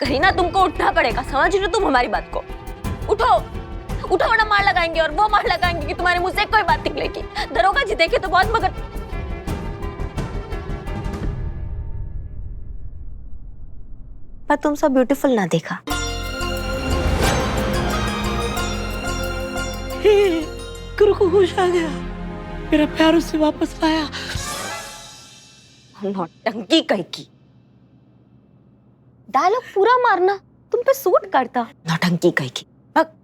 करीना तुमको उठना पड़ेगा, समझ रहे हो तुम हमारी बात को? उठो उठो वरना मार लगाएंगे, और वो मार लगाएंगे कि तुम्हारे मुंह से कोई बात निकलेगी। दरोगा जी देखे तो बहुत मगर पर तुम सब ब्यूटीफुल ना देखा। गुरु को होश आ गया, मेरा प्यार उसे वापस लाया। नौटंकी कहीं की। डायलॉग पूरा मारना तुम पे सूट करता। नौटंकी कहीं की। भग।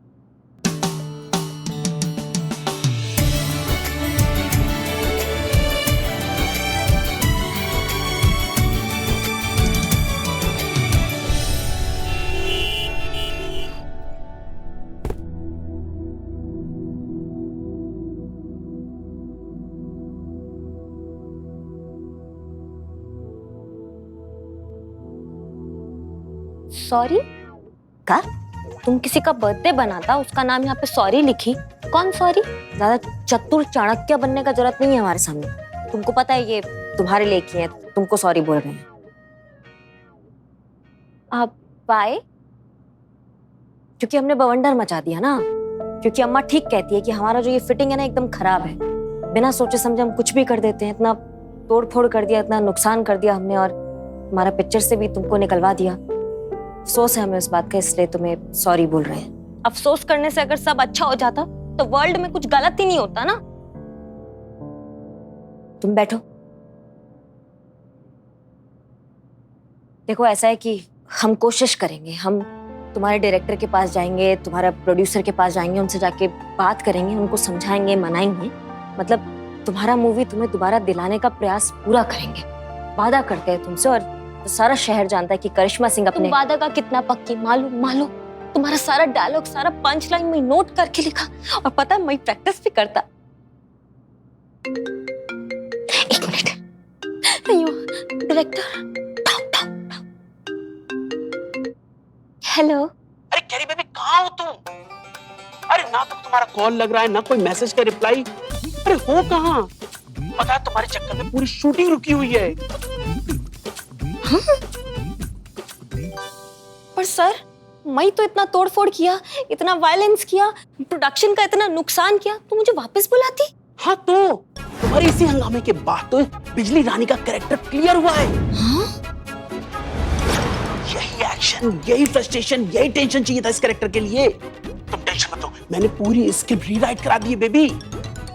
सॉरी का? तुम किसी का बर्थडे बनाता, उसका नाम यहाँ पे सॉरी लिखी। कौन सॉरी? ज्यादा चतुर चाणक्य बनने का जरूरत नहीं है हमारे सामने। तुमको पता है ये तुम्हारे लिए किए हैं, तुमको सॉरी बोल रहे हैं। अब बाय? क्योंकि हमने बवंडर मचा दिया ना। क्योंकि अम्मा ठीक कहती है कि हमारा जो ये फिटिंग है ना एकदम खराब है। बिना सोचे समझे हम कुछ भी कर देते हैं। इतना तोड़ फोड़ कर दिया, इतना नुकसान कर दिया हमने, और हमारा पिक्चर से भी तुमको निकलवा दिया। अफसोस है हमें उस बात का, इसलिए तुम्हें सॉरी बोल रहे हैं। अफसोस करने से अगर सब अच्छा हो जाता तो वर्ल्ड में कुछ गलत ही नहीं होता ना। तुम बैठो। देखो ऐसा है कि हम कोशिश करेंगे, हम तुम्हारे डायरेक्टर के पास जाएंगे, तुम्हारा प्रोड्यूसर के पास जाएंगे, उनसे जाके बात करेंगे, उनको समझाएंगे, मनाएंगे। मतलब तुम्हारा मूवी तुम्हें दोबारा दिलाने का प्रयास पूरा करेंगे, वादा करते हैं तुमसे। और तो सारा शहर जानता है कि करिश्मा सिंह अपने वादा का कितना पक्की। मालूम तुम्हारा सारा डायलॉग, सारा पंच लाइन में नोट करके लिखा, और पता है मैं प्रैक्टिस भी करता। एक मिनट। अयो डायरेक्टर। हेलो। अरे कैरी बेबी कहाँ हो तुम? अरे ना तो तुम्हारा कॉल लग रहा है, ना कोई मैसेज का रिप्लाई। अरे हो कहाँ? पता है तुम्हारे चक्कर में पूरी शूटिंग रुकी हुई है। हाँ? पर सर मैं तो इतना तोड़फोड़ किया, इतना वायलेंस किया, प्रोडक्शन का इतना नुकसान किया, तो मुझे वापस बुलाती? हाँ तो तुम्हारे इसी हंगामे के बाद तो बिजली रानी का कैरेक्टर क्लियर हुआ है। हाँ? यही एक्शन, यही फ्रस्ट्रेशन, यही टेंशन चाहिए था इस कैरेक्टर के लिए। तुम टेंशन मत लो, मैंने पूरी स्क्रिप्ट रीराइट करा दी है बेबी।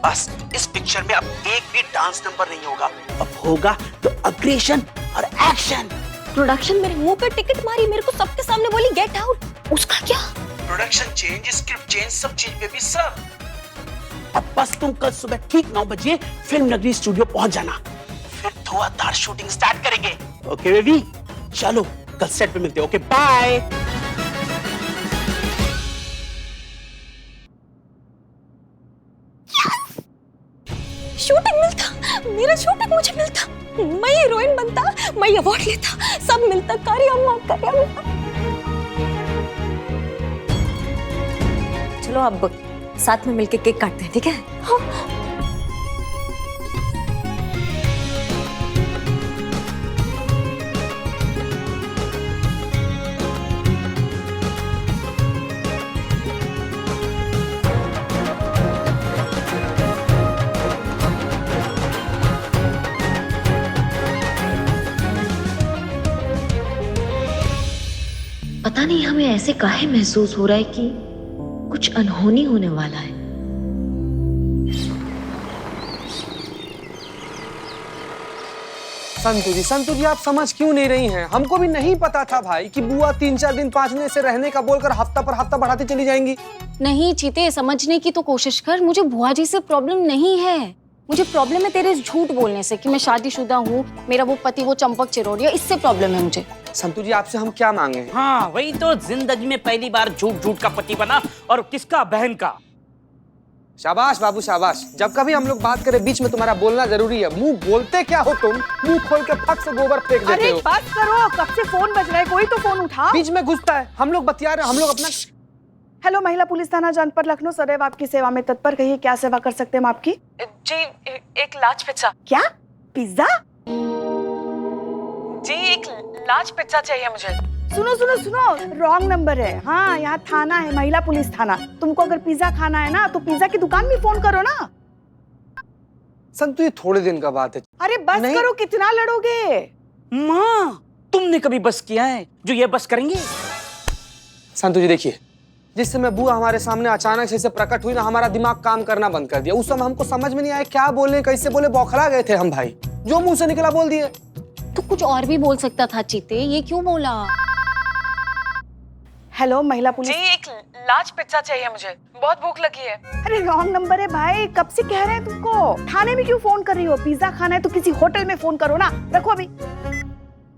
बस इस पिक्चर में अब एक भी डांस नंबर नहीं होगा, अब होगा तो अग्रेशन और एक्शन। प्रोडक्शन मेरे मुंह पे टिकट मारी, मेरे को सबके सामने बोली गेट आउट। उसका क्या? प्रोडक्शन चेंज, स्क्रिप्ट चेंज, सब चेंज बेबी सब। अब बस तुम कल सुबह ठीक 9 बजे फिल्म नगरी स्टूडियो पहुंच जाना, फिर धुआंधार शूटिंग स्टार्ट करेंगे। ओके बेबी, चलो कल सेट पे मिलते हैं। Okay bye. शूटिंग मिलता, मेरा शूटिंग मुझे मिलता, मैं हीरोइन बनता, मैं अवार्ड लेता, सब मिलता। करी अम्मा। चलो अब साथ में मिलके केक काटते हैं, ठीक है? हाँ। पता नहीं हमें ऐसे काहे महसूस हो रहा है कि कुछ अनहोनी होने वाला है। संतू जी आप समझ क्यों नहीं रही हैं? हमको भी नहीं पता था भाई कि बुआ 3-4 दिन 5 दिन से रहने का बोलकर हफ्ता पर हफ्ता बढ़ाती चली जाएंगी। नहीं चीते, समझने की तो कोशिश कर। मुझे बुआ जी से प्रॉब्लम नहीं है, मुझे प्रॉब्लम है तेरे झूठ बोलने से कि मैं शादीशुदा हूँ, मेरा वो पति वो चंपक चिरोड़िया, इससे प्रॉब्लम है मुझे। संतू जी आपसे हम क्या मांगे? हाँ वही तो, जिंदगी में पहली बार झूठ का पति बना, और किसका? बहन का। शाबाश बाबू शाबाश। जब कभी हम लोग बात करें बीच में तुम्हारा बोलना जरूरी है। मुंह बोलते क्या हो तुम? मुंह खोल के फट से गोबर फेंक देते हो। अरे बस करो, कब से फोन बज रहा है, कोई तो फोन उठाओ। बीच में घुसता है, हम लोग बतिया रहे हैं, हम लोग अपना। हेलो, महिला पुलिस थाना जनपद लखनऊ, सदैव आपकी सेवा में तत्पर। कहिए क्या सेवा कर सकते हैं हम आपकी? जी एक लार्ज पिज्जा। क्या? पिज्जा? जी एक लार्ज पिज्जा चाहिए मुझे। सुनो सुनो सुनो, रॉन्ग नंबर है। हाँ, यहाँ थाना है, महिला पुलिस थाना। तुमको अगर पिज्जा खाना है ना तो पिज्जा की दुकान में फोन करो ना। संतु ये थोड़े दिन का बात है। अरे बस नहीं। करो, कितना लड़ोगे? माँ, तुमने कभी बस किया है जो ये बस करेंगे? संतु जी देखिए, जिस समय बुआ हमारे सामने अचानक से प्रकट हुई ना, हमारा दिमाग काम करना बंद कर दिया। उस समय हमको समझ में नहीं आया क्या बोले, कैसे बोले, बौखला गए थे हम भाई। जो मुंह से निकला बोल दिए। तो कुछ और भी बोल सकता था चीते, ये क्यों बोला? हेलो महिला पुलिस। जी एक लार्ज पिज्जा चाहिए मुझे, बहुत भूख लगी है। अरे रॉन्ग नंबर है भाई, कब से कह रहे हैं तुमको। थाने में क्यों फोन कर रही हो? पिज्जा खाना है तो किसी होटल में फोन करो ना। रखो अभी।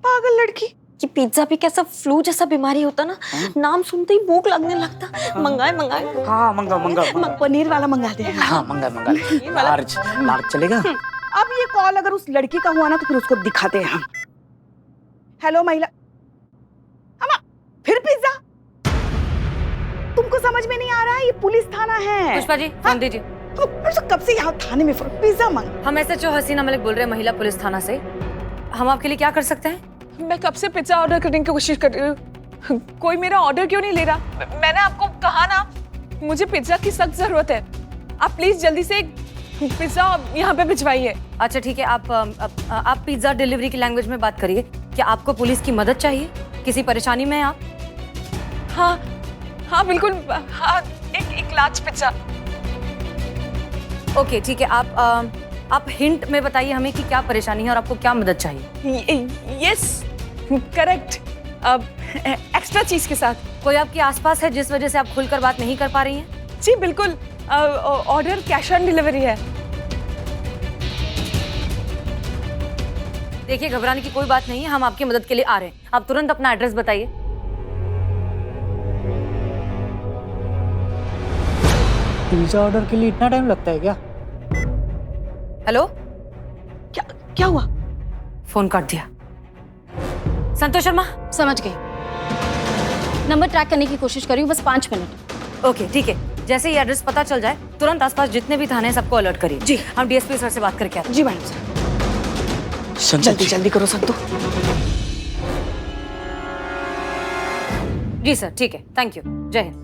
पागल लड़की। कि पिज्जा भी कैसा फ्लू जैसा बीमारी होता ना, नाम सुनते ही भूख लगने लगता। मंगाए मंगाए। हाँ मंगा मंगा मंगा। पनीर वाला मंगा दे। हाँ मंगा मंगा। लार्ज लार्ज चलेगा? अब ये कॉल अगर उस लड़की का हुआ ना तो फिर उसको दिखाते हैं हम। हेलो महिला। अम्मा, फिर पिज्जा? तुमको समझ में नहीं आ रहा है? ये पुलिस थाना है। पुष्पा जी फोन दीजिए। तो कब से यहाँ थाने में पिज्जा मांग। हम SHO हसीना मलिक बोल रहे हैं महिला पुलिस थाना से। हम आपके लिए क्या कर सकते हैं? मैं कब से पिज्जा ऑर्डर करने की कोशिश कर रही हूँ, कोई मेरा ऑर्डर क्यों नहीं ले रहा? मैंने आपको कहा ना, मुझे पिज्जा की सख्त जरूरत है। आप प्लीज जल्दी से पिज्जा यहाँ पे भिजवाइए। अच्छा ठीक है, आप पिज्जा डिलीवरी की लैंग्वेज में बात करिए। क्या आपको पुलिस की मदद चाहिए? किसी परेशानी में हैं आप? हाँ हाँ बिल्कुल, हाँ एक लार्ज पिज्जा। ओके ठीक है, आप हिंट में बताइए हमें कि क्या परेशानी है और आपको क्या मदद चाहिए। यस करेक्ट, एक्स्ट्रा चीज के साथ। कोई आपके आसपास है जिस वजह से आप खुलकर बात नहीं कर पा रही हैं? जी बिल्कुल, ऑर्डर कैश ऑन डिलीवरी है। देखिए घबराने की कोई बात नहीं है, हम आपकी मदद के लिए आ रहे हैं। आप तुरंत अपना एड्रेस बताइए। पिज्जा ऑर्डर के लिए इतना टाइम लगता है क्या? हेलो, क्या हुआ? फोन काट दिया। संतोष शर्मा। समझ गई। नंबर ट्रैक करने की कोशिश कर रही हूँ, बस 5 मिनट। ओके ठीक है, जैसे ही एड्रेस पता चल जाए तुरंत आसपास जितने भी थाने हैं सबको अलर्ट करिए। जी। हम DSP सर से बात करके आते हैं। जी मैडम सर। जल्दी जल्दी करो संतु। जी सर ठीक है, थैंक यू, जय हिंद।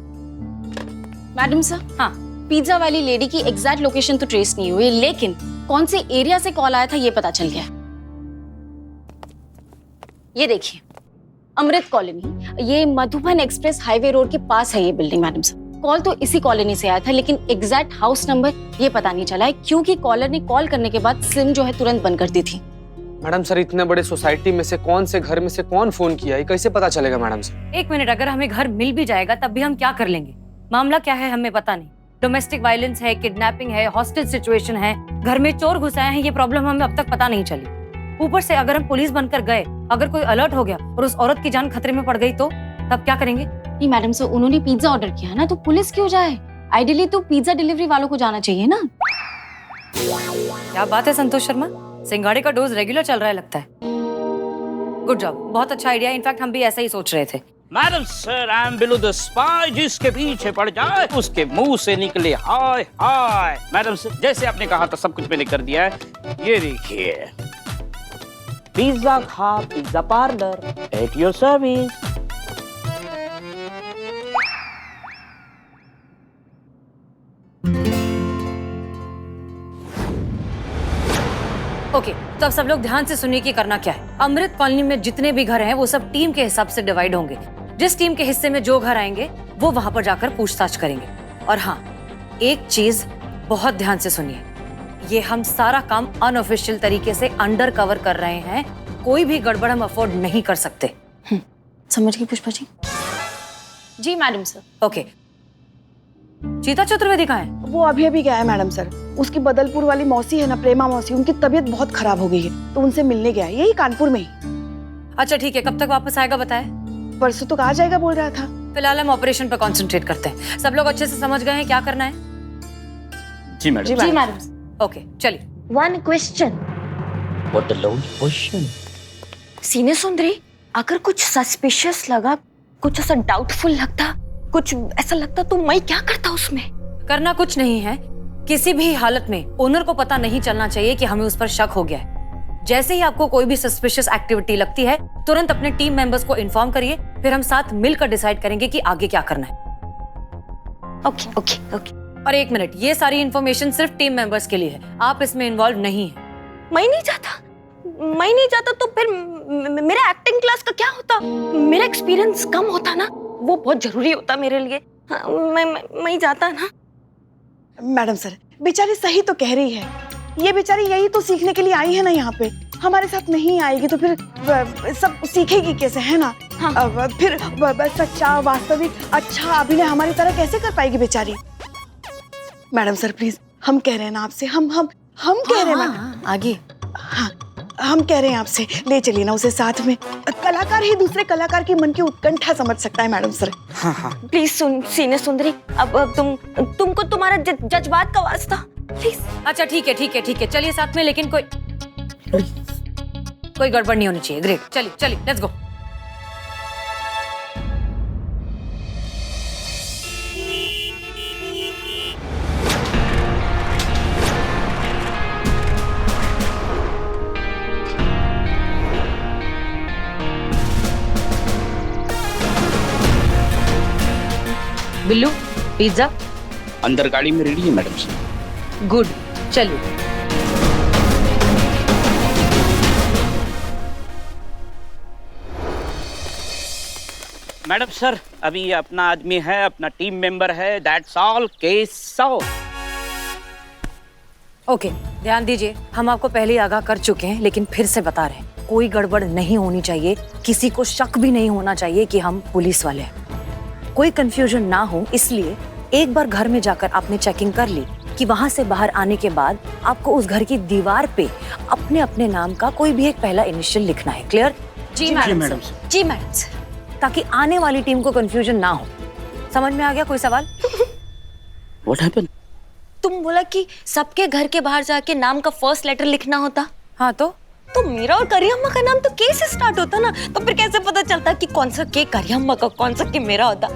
मैडम सर, हाँ पिज्जा वाली लेडी की एग्जैक्ट लोकेशन तो ट्रेस नहीं हुई, लेकिन कौन से एरिया से कॉल आया था ये पता चल गया। ये देखिए, अमृत कॉलोनी, ये मधुबन एक्सप्रेस हाईवे रोड के पास है ये बिल्डिंग। मैडम सर, कॉल तो इसी कॉलोनी से आया था, लेकिन एग्जैक्ट हाउस नंबर ये पता नहीं चला है, क्योंकि कॉलर ने कॉल करने के बाद सिम जो है तुरंत बंद कर दी थी। मैडम सर, इतने बड़े सोसाइटी में से कौन से घर में से कौन फोन किया है, कैसे पता चलेगा मैडम सर? एक मिनट, अगर हमें घर मिल भी जाएगा तब भी हम क्या कर लेंगे? मामला क्या है हमें पता नहीं। डोमेस्टिक वायलेंस है, किडनैपिंग है, हॉस्टेज सिचुएशन है, घर में चोर घुस आए हैं, ये प्रॉब्लम हमें अब तक पता नहीं चली। ऊपर से अगर हम पुलिस बनकर गए, अगर कोई अलर्ट हो गया और उस औरत की जान खतरे में पड़ गई तो तब क्या करेंगे? नहीं मैडम सर, उन्होंने पिज्जा ऑर्डर किया है ना, तो पुलिस क्यों जाए? आइडियली तो पिज्जा डिलीवरी वालों को जाना चाहिए ना। क्या बात है संतोष शर्मा, सिंगाड़े का डोज रेगुलर चल रहा है लगता है। गुड जॉब, बहुत अच्छा आइडिया। इनफैक्ट हम भी ऐसा ही सोच रहे थे। Madam sir, I am below the spy, जिसके पीछे पड़ जाए उसके मुंह से निकले हाय हाय। मैडम सर, जैसे आपने कहा था सब कुछ मैंने कर दिया है। ये देखिए, पिज्जा खा pizza parlour at your service. Okay, तो अब सब लोग ध्यान से सुनिए कि करना क्या है। अमृत कॉलोनी में जितने भी घर हैं वो सब टीम के हिसाब से डिवाइड होंगे। जिस टीम के हिस्से में जो घर आएंगे वो वहां पर जाकर पूछताछ करेंगे। और हाँ, एक चीज बहुत ध्यान से सुनिए, ये हम सारा काम अनऑफिशियल तरीके से अंडर कवर कर रहे हैं। कोई भी गड़बड़ हम अफोर्ड नहीं कर सकते। समझ गई पुष्पा जी? जी मैडम सर। ओके, चीता चतुर्वेदी कहाँ है? वो अभी अभी गया है मैडम सर। उसकी बदलपुर वाली मौसी है ना, प्रेमा मौसी, उनकी तबीयत बहुत खराब हो गई है, तो उनसे मिलने गया है, यही कानपुर में ही। अच्छा ठीक है, कब तक वापस आएगा बताए? परसों तो आ जाएगा बोल रहा था। फिलहाल हम ऑपरेशन पर कंसंट्रेट करते हैं। सब लोग अच्छे से समझ गए हैं क्या करना है? जी मैडम। जी मैडम। ओके चलिए। One question. What the long question? सीने सुंदरी, अगर कुछ सस्पिशियस लगा, कुछ ऐसा डाउटफुल लगता, कुछ ऐसा लगता तो मैं क्या करता उसमें? करना कुछ नहीं है, किसी भी हालत में ओनर को पता नहीं चलना चाहिए कि हमें उस पर शक हो गया है। जैसे ही आपको कोई भी सस्पिशियस एक्टिविटी लगती है तुरंत अपने टीम मेंबर्स को इन्फॉर्म करिए, फिर हम साथ मिलकर डिसाइड करेंगे कि आगे क्या करना है। Okay okay okay. और एक मिनट, ये सारी इन्फॉर्मेशन सिर्फ टीम मेंबर्स के लिए है, आप इसमें इन्वॉल्व नहीं है। मैं नहीं जाता तो फिर मेरा एक्टिंग क्लास का क्या होता? मेरा एक्सपीरियंस कम होता ना, वो बहुत जरूरी होता मेरे लिए। मैं जाता ना। मैडम सर, बेचारी सही तो कह रही है, ये बेचारी यही तो सीखने के लिए आई है ना यहाँ पे। हमारे साथ नहीं आएगी तो फिर सब सीखेगी कैसे, है ना? हाँ। फिर सच्चा वास्तविक अच्छा अभिनय हमारी तरह कैसे कर पाएगी बेचारी? मैडम सर प्लीज, हम कह रहे हैं ना आपसे, हम कह रहे हैं मैडम। आगे। हाँ, हम कह रहे हैं आपसे, ले चलिए ना उसे साथ में। कलाकार ही दूसरे कलाकार की मन की उत्कंठा समझ सकता है मैडम सर। हाँ हाँ। प्लीज सीने सुंदरी, अब तुमको तुम्हारा जज्बात का वास्ता, प्लीज। अच्छा ठीक है, चलिए साथ में, लेकिन कोई गड़बड़ नहीं होनी चाहिए। ग्रेट, चलिए लेट्स गो। बिल्लू, पिज्जा अंदर गाड़ी में रेडी है मैडम सर। गुड, चलिए। मैडम सर, अभी ये अपना आदमी है, अपना टीम मेंबर है, that's all, case solve. Okay, ध्यान दीजिए, हम आपको पहले ही आगाह कर चुके हैं, लेकिन फिर से बता रहे हैं, कोई गड़बड़ नहीं होनी चाहिए, किसी को शक भी नहीं होना चाहिए कि हम पुलिस वाले हैं। कोई कंफ्यूजन ना हो, इसलिए एक बार घर में जाकर आपने चेकिंग कर ली कि वहां से बाहर आने के बाद आपको उस घर की दीवार पे अपने अपने नाम का कोई भी एक पहला इनिशियल लिखना है। क्लियर? जी मैडम सर। जी मैडम सर, ताकि आने वाली टीम को कंफ्यूजन ना हो। समझ में आ गया? कोई सवाल? What happened? तुम बोला कि सबके घर के बाहर जाके नाम का फर्स्ट लेटर लिखना होता। हाँ तो मेरा और करियम्मा का नाम तो के से स्टार्ट होता ना, तो फिर कैसे पता चलता कि कौन सा के करियम्मा का, कौन सा के मेरा होता?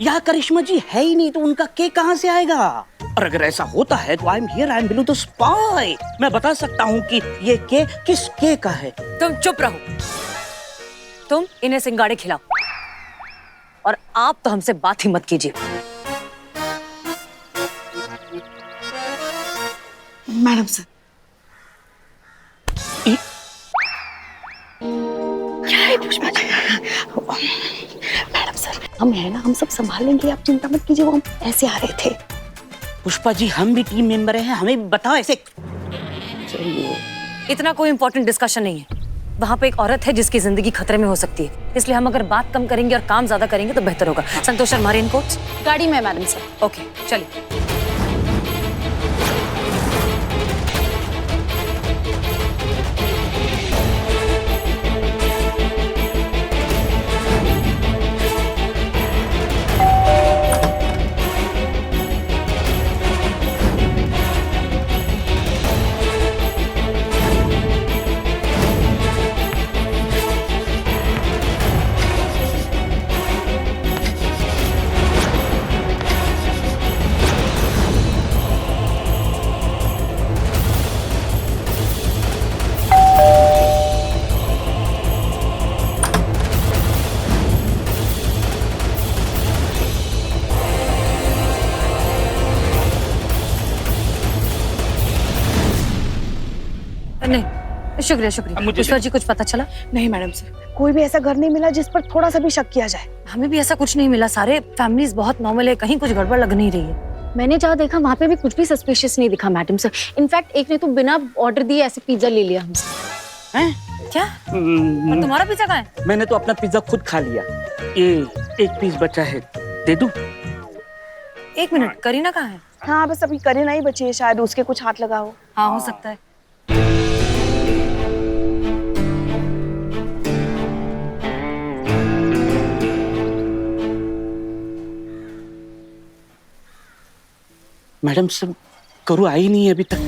यहाँ करिश्मा जी है ही नहीं, तो उनका केक कहाँ से आएगा? और अगर ऐसा होता है तो आई एम बिलू द स्पाई। मैं बता सकता हूँ कि ये केक किस केक का है। तुम चुप रहो, तुम इन्हें सिंगाड़े खिलाओ, और आप तो हमसे बात ही मत कीजिए। मैडम सर, क्या है पुष्पा जी? मैडम सर, हम है ना, हम सब संभाल लेंगे, आप चिंता मत कीजिए। वो हम ऐसे आ रहे थे। पुष्पा जी, हम भी टीम मेंबर हैं, हमें बताओ ऐसे। इतना कोई इंपॉर्टेंट डिस्कशन नहीं है। वहाँ पे एक औरत है जिसकी जिंदगी खतरे में हो सकती है, इसलिए हम अगर बात कम करेंगे और काम ज्यादा करेंगे तो बेहतर होगा। संतोष शर्मा, रेनकोट गाड़ी में मैडम सर। ओके, चलिए। नहीं, शुक्रिया। पुष्पा जी, कुछ पता चला? नहीं मैडम सर, कोई भी ऐसा घर नहीं मिला जिस पर थोड़ा सा भी शक किया जाए। हमें भी ऐसा कुछ नहीं मिला, सारे फैमिलीज बहुत नॉर्मल है, कहीं कुछ गड़बड़ लग नहीं रही है। मैंने जहाँ देखा वहाँ पे भी कुछ भी सस्पिशियस नहीं दिखा मैडम सर। इनफैक्ट एक ने तो बिना ऑर्डर दिए ऐसे पिज्जा ले लिया हमसे। हैं? क्या? और तुम्हारा पिज्जा कहाँ है? मैंने तो अपना पिज्जा खुद खा लिया। ये एक पीस बचा है, दे दूं? एक मिनट, करीना कहाँ है? हाँ, बस अभी करीना ही बची है, शायद उसके कुछ हाथ लगा हो। हाँ, हो सकता है। मैडम सब करू आई नहीं है अभी तक।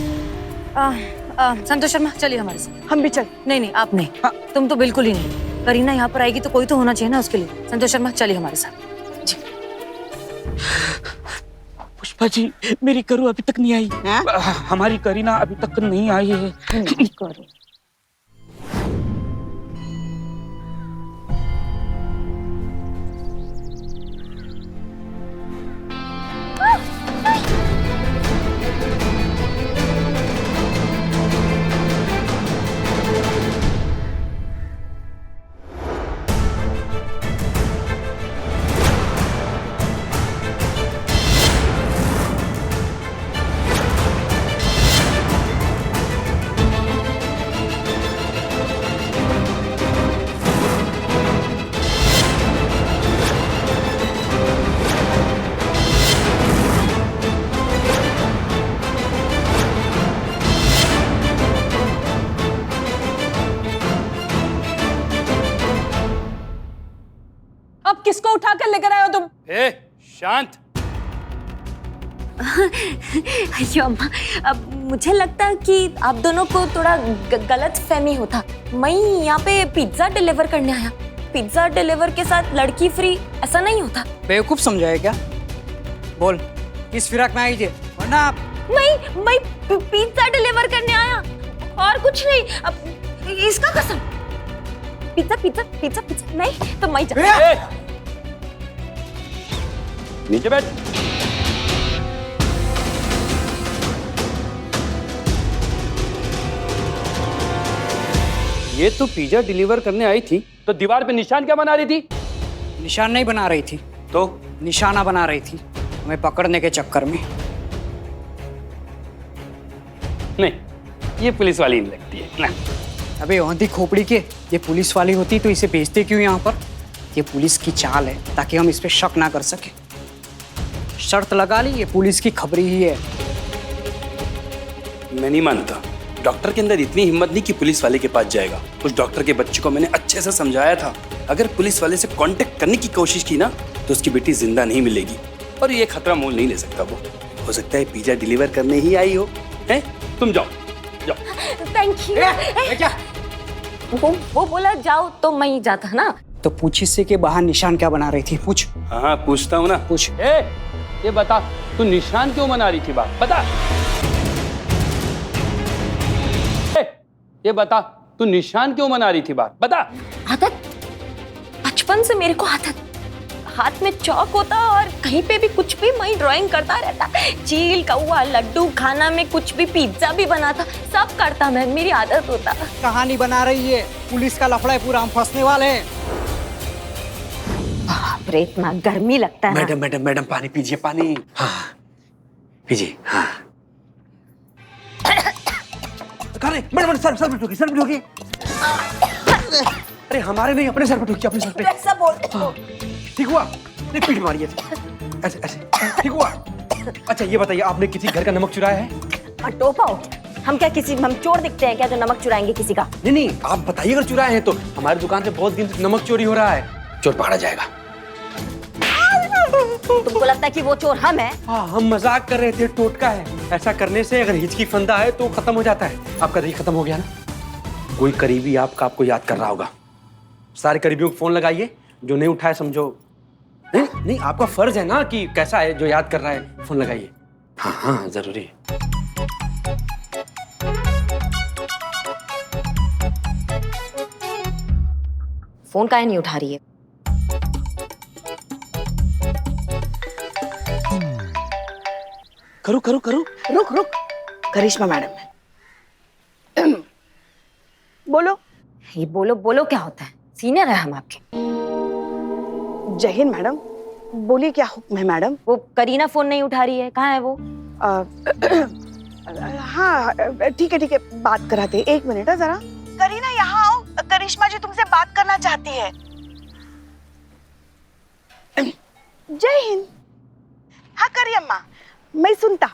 संतोष शर्मा, चलिए हमारे साथ। हम भी चल। नहीं, आप नहीं। तुम तो बिल्कुल ही नहीं। करीना यहाँ पर आएगी तो कोई तो होना चाहिए ना उसके लिए। संतोष शर्मा, चलिए हमारे साथ। जी। पुष्पा जी, मेरी करू अभी तक नहीं आई। हमारी करीना अभी तक नहीं आई है। उठा कर लेकर आए हो तुम? ए, शांत। अयो अम्मा, अब मुझे लगता है कि आप दोनों को थोड़ा गलत फहमी होता। मैं यहाँ पे पिज्जा डिलीवर करने आया। पिज्जा डिलीवर के साथ लड़की फ्री, ऐसा नहीं होता। बेवकूफ समझा है क्या? बोल, किस फिराक में आई थी? वरना मैं पिज्जा डिलीवर करने आया और कुछ नहीं। अब इसका कसम, पिज्जा पिज्जा पिज्जा पिज्जा नहीं तो मैं नीचे बैठ। ये तो पिज्जा डिलीवर करने आई थी, तो दीवार पे निशान क्या बना रही थी? निशान नहीं बना रही थी, तो निशाना बना रही थी हमें पकड़ने के चक्कर में। नहीं, ये पुलिस वाली नहीं लगती है ना। अबे औंधी खोपड़ी के, ये पुलिस वाली होती तो इसे भेजते क्यों यहाँ पर? ये पुलिस की चाल है ताकि हम इस पे शक ना कर सके। शर्त लगा ली, ये पुलिस की खबरी ही है। मैं नहीं मानता। डॉक्टर के अंदर इतनी हिम्मत नहीं कि पुलिस वाले के पास जाएगा। उस डॉक्टर के बच्चे को मैंने अच्छे से समझाया था, अगर पुलिस वाले से कांटेक्ट करने की कोशिश की ना तो उसकी बेटी जिंदा नहीं मिलेगी। और ये खतरा मोल नहीं ले सकता वो। हो सकता है पिज्जा डिलीवर करने ही आई हो। हैं? तुम जाओ जाओ। Thank you. क्या वो बोला जाओ तो मैं ही जाता ना। तो पूछ इससे के बाहर निशान क्या बना रही थी? पूछ। हाँ पूछता हूँ ना। पूछ। ये बता, तू निशान क्यों बना रही थी? बात बता। ये बता, तू निशान क्यों बना रही थी? बात बता। आदत, बचपन से मेरे को आदत, हाथ में चौक होता और कहीं पे भी कुछ भी मैं ड्राइंग करता रहता। चील, कौवा, लड्डू, खाना में कुछ भी, पिज्जा भी बनाता, सब करता मैं, मेरी आदत होता। कहानी बना रही है, पुलिस का लफड़ा है पूरा, हम फंसने वाले हैं। बाप रे, इतना गर्मी लगता है। मैडम मैडम मैडम पानी पीजिए, पानी। हाँ पीजिए। हाँ मैडम सर पे ठोकी, सर पे ठोकी। अरे हमारे नहीं, अपने सर पे ठोकी, अपने सर पे। ऐसा बोल। हाँ, ठीक हुआ? नहीं पीठ मारी ऐसे ऐसे, ठीक हुआ? अच्छा ये बताइए, आपने किसी घर का नमक चुराया है? टोपाओ, हम क्या किसी, हम चोर दिखते हैं क्या जो नमक चुराएंगे किसी का? नहीं नहीं, आप बताइए अगर चुराए हैं तो। हमारी दुकान से बहुत दिन से नमक चोरी हो रहा है, चोर पकड़ा जाएगा। तुमको लगता है कि वो चोर हम हैं? हाँ, हम मजाक कर रहे थे, टोटका है। ऐसा करने से अगर हिचकी फंदा है तो खत्म हो जाता है। आपका दही खत्म हो गया ना? कोई करीबी आपको याद कर रहा होगा। सारे करीबियों को फोन लगाइए, जो नहीं उठाए समझो नहीं, नहीं आपका फर्ज है ना कि कैसा है जो याद कर रहा है, फोन लगाइए। हाँ हाँ जरूरी है। फोन काहे नहीं उठा रही है? करो करो करो। रुक रुक, करिश्मा मैडम है। बोलो। ये बोलो बोलो क्या होता है? सीनियर है हम आपके। जय हिंद मैडम, बोलिए क्या हुक्म है मैडम? वो करीना फोन नहीं उठा रही है, कहाँ है वो? हाँ ठीक है, बात कराते हैं। 1 मिनट है जरा। करीना यहाँ आओ, करिश्मा जी तुमसे बात करना चाहती है। जय हिंद। हाँ करिए अम्मा, मैं सुनता।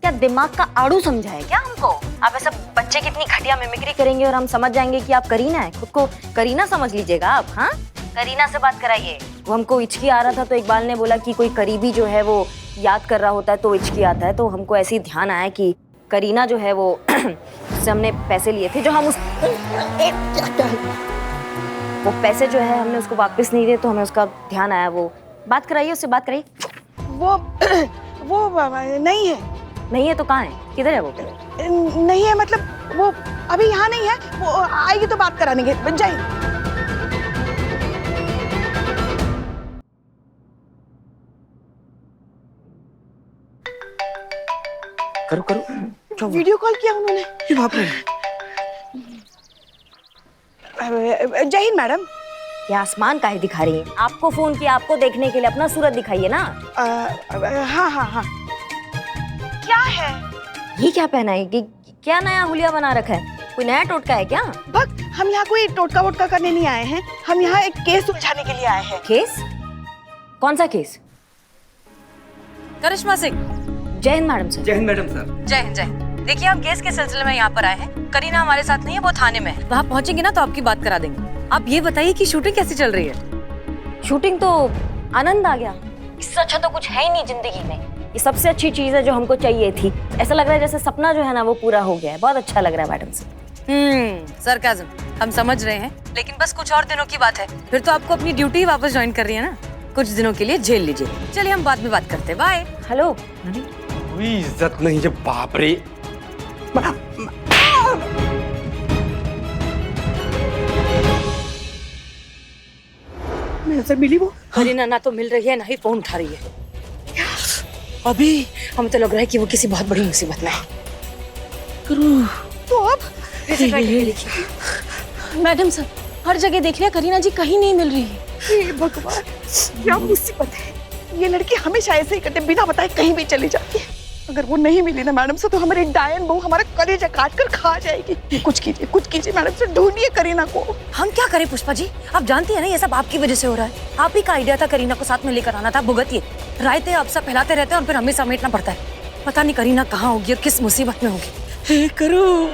क्या दिमाग का आड़ू समझा है क्या हमको? आप ऐसा बच्चे कितनी घटिया मिमिक्री करेंगे और हम समझ जाएंगे कि आप करीना है। खुद को करीना समझ लीजिएगा आप। हाँ, करीना से बात कराइए। वो हमको हिचकी आ रहा था तो इकबाल ने बोला कि कोई करीबी जो है वो याद कर रहा होता है तो हिचकी आता है, तो हमको ऐसे ही ध्यान आया कि करीना जो है वो उससे हमने पैसे लिए थे, जो हम वो पैसे जो है हमने उसको वापस नहीं दिए, तो हमें उसका ध्यान आया। वो बात कराइए, उससे बात कराइए। वो नहीं है। नहीं है तो कहाँ है? किधर है वो? नहीं है मतलब वो अभी यहाँ नहीं है, वो आएगी तो बात करा देंगे। जय हिंद। करो करो। वीडियो कॉल किया उन्होंने। बाप रे। जय हिंद मैडम। ये आसमान काहे दिखा रही है? आपको फोन किया आपको देखने के लिए, अपना सूरत दिखाइए ना। हाँ। क्या है ये? क्या पहना है? क्या नया हुलिया बना रखा है? कोई नया टोटका है क्या? भक्त, हम यहाँ कोई टोटका वोटका करने नहीं आए हैं, हम यहाँ एक केस सुलझाने के लिए आए हैं। केस? कौन सा केस? करिश्मा सिंह। जय हिंद मैडम सर। जय हिंद मैडम सर। जय हिंद, जय हिंद। देखिए, हम केस के सिलसिले में यहाँ पर आए हैं। करीना हमारे साथ नहीं है, वो थाने में है। वहाँ पहुँचेंगे ना तो आपकी बात करा देंगे। आप ये बताइए कि शूटिंग कैसी चल रही है? शूटिंग तो आनंद आ गया, इससे अच्छा तो कुछ है ही नहीं जिंदगी में। ये सबसे अच्छी चीज है जो हमको चाहिए थी। ऐसा लग रहा है जैसे सपना जो है ना वो पूरा हो गया है। बहुत अच्छा लग रहा है मैडम से। सरकाज़म, हम समझ रहे हैं, लेकिन बस कुछ और दिनों की बात है, फिर तो आपको अपनी ड्यूटी वापस ज्वाइन कर रही है ना। कुछ दिनों के लिए झेल लीजिए। चलिए हम बाद में बात करते हैं। बाय। हेलो, कोई इज्जत नहीं है, बाप रे। मेरे से मिली वो? करीना ना तो मिल रही है ना ही फोन उठा रही है। अभी हमें तो लग रहा है कि वो किसी बहुत बड़ी मुसीबत में है। तो अब मैडम सर, हर जगह देख लिया, करीना जी कहीं नहीं मिल रही है। हे भगवान, क्या मुसीबत है। ये लड़की हमेशा ऐसे ही करते, बिना बताए कहीं भी चली जाती है। अगर वो नहीं मिली ना मैडम से तो हमारी डायन बहू हमारा कलेजा काट कर खा जाएगी। कुछ कीजिए मैडम से, ढूंढिए करीना को। हम क्या करें पुष्पा जी? आप जानती है ना ये सब आपकी वजह से हो रहा है। आप ही का आइडिया था करीना को साथ में लेकर आना था। भुगतिए, रायते आप सब फैलाते रहते हैं और फिर हमें समेटना पड़ता है। पता नहीं करीना कहाँ होगी और किस मुसीबत में होगी। हे करो